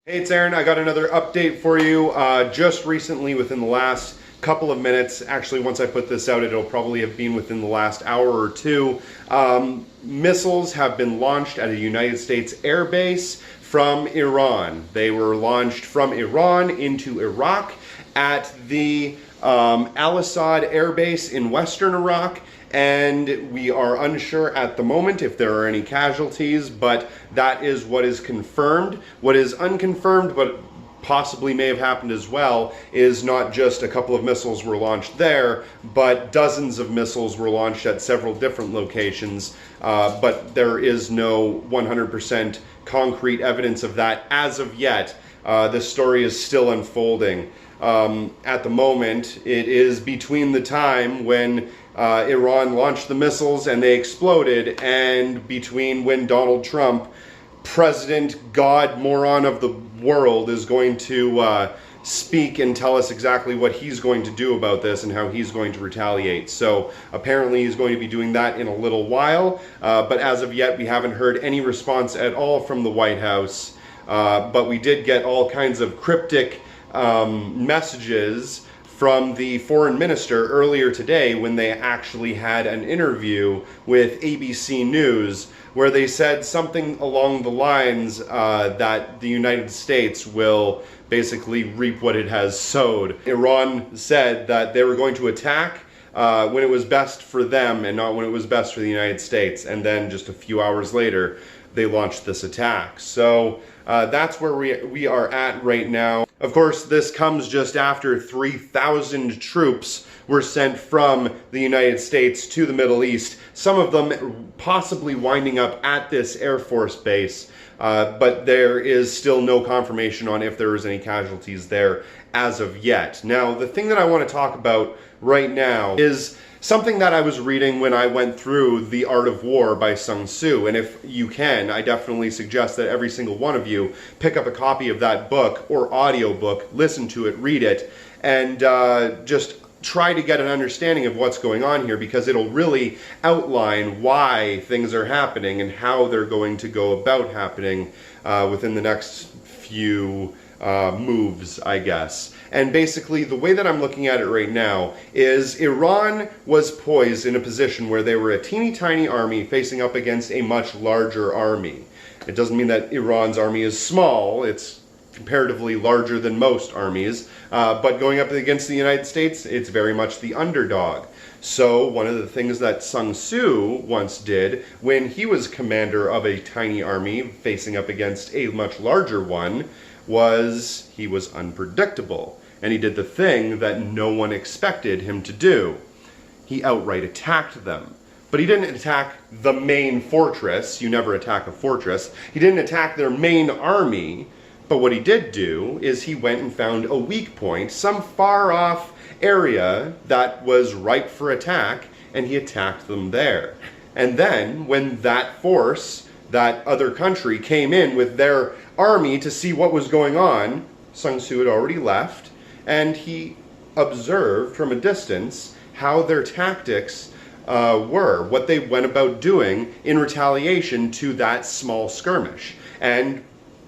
Hey, it's Aaron. I got another update for you. Just recently, within the last couple of minutes, actually once I put this out, it'll probably have been within the last hour or two, missiles have been launched at a United States air base from Iran. They were launched from Iran into Iraq at the Al-Assad air base in western Iraq. And we are unsure at the moment if there are any casualties, but that is what is confirmed. What is unconfirmed, but possibly may have happened as well, is not just a couple of missiles were launched there, but dozens of missiles were launched at several different locations. But there is no 100% concrete evidence of that as of yet. This story is still unfolding. At the moment, it is between the time when Iran launched the missiles and they exploded, and between when Donald Trump, President God moron of the world, is going to speak and tell us exactly what he's going to do about this and how he's going to retaliate. So apparently he's going to be doing that in a little while, but as of yet we haven't heard any response at all from the White House. But we did get all kinds of cryptic messages from the foreign minister earlier today when they actually had an interview with ABC News where they said something along the lines that the United States will basically reap what it has sowed. Iran said that they were going to attack when it was best for them and not when it was best for the United States, and then just a few hours later they launched this attack. So that's where we are at right now. Of course, this comes just after 3,000 troops were sent from the United States to the Middle East, some of them possibly winding up at this Air Force base, but there is still no confirmation on if there is any casualties there as of yet. Now, the thing that I want to talk about right now is something that I was reading when I went through The Art of War by Sun Tzu, and if you can, I definitely suggest that every single one of you pick up a copy of that book or audiobook, listen to it, read it, and just try to get an understanding of what's going on here, because it'll really outline why things are happening and how they're going to go about happening within the next few moves, I guess. And basically, the way that I'm looking at it right now is Iran was poised in a position where they were a teeny tiny army facing up against a much larger army. It doesn't mean that Iran's army is small, it's comparatively larger than most armies, but going up against the United States, it's very much the underdog. So one of the things that Sun Tzu once did when he was commander of a tiny army facing up against a much larger one was he was unpredictable. And he did the thing that no one expected him to do. He outright attacked them. But he didn't attack the main fortress. You never attack a fortress. He didn't attack their main army. But what he did do is he went and found a weak point, some far off area that was ripe for attack, and he attacked them there. And then when that force, that other country, came in with their army to see what was going on, Sun Tzu had already left, and he observed from a distance how their tactics were, what they went about doing in retaliation to that small skirmish. And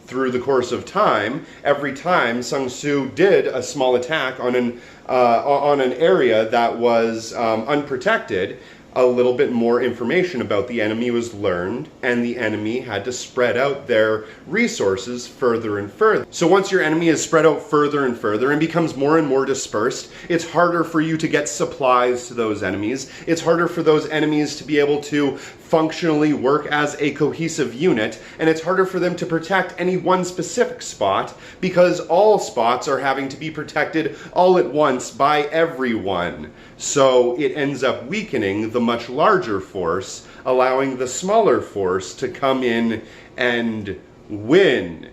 through the course of time, every time Sun Tzu did a small attack on an area that was unprotected, a little bit more information about the enemy was learned, and the enemy had to spread out their resources further and further. So once your enemy is spread out further and further and becomes more and more dispersed, it's harder for you to get supplies to those enemies. It's harder for those enemies to be able to functionally work as a cohesive unit, and it's harder for them to protect any one specific spot because all spots are having to be protected all at once by everyone. So it ends up weakening the much larger force, allowing the smaller force to come in and win.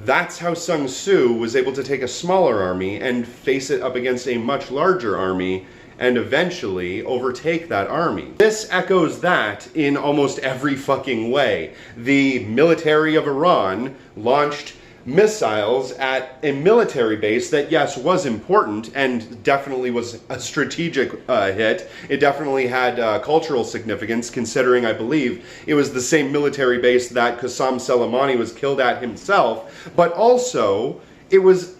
That's how Sun Tzu was able to take a smaller army and face it up against a much larger army and eventually overtake that army. This echoes that in almost every fucking way. The military of Iran launched missiles at a military base that, yes, was important and definitely was a strategic hit. It definitely had cultural significance, considering, I believe, it was the same military base that Qasem Soleimani was killed at himself. But also, it was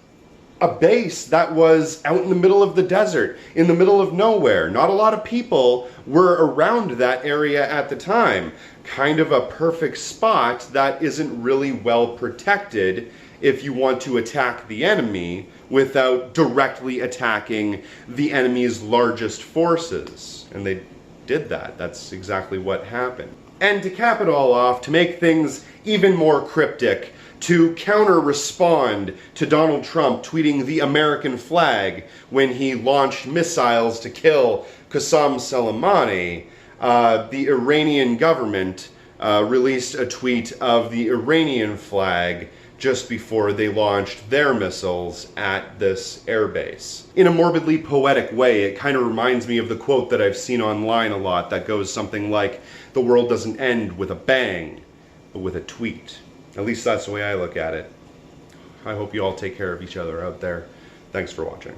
a base that was out in the middle of the desert, in the middle of nowhere. Not a lot of people were around that area at the time. Kind of a perfect spot that isn't really well protected if you want to attack the enemy without directly attacking the enemy's largest forces. And they did that. That's exactly what happened. And to cap it all off, to make things even more cryptic, to counter-respond to Donald Trump tweeting the American flag when he launched missiles to kill Qasem Soleimani, the Iranian government released a tweet of the Iranian flag just before they launched their missiles at this airbase. In a morbidly poetic way, it kind of reminds me of the quote that I've seen online a lot that goes something like, "The world doesn't end with a bang, but with a tweet." At least that's the way I look at it. I hope you all take care of each other out there. Thanks for watching.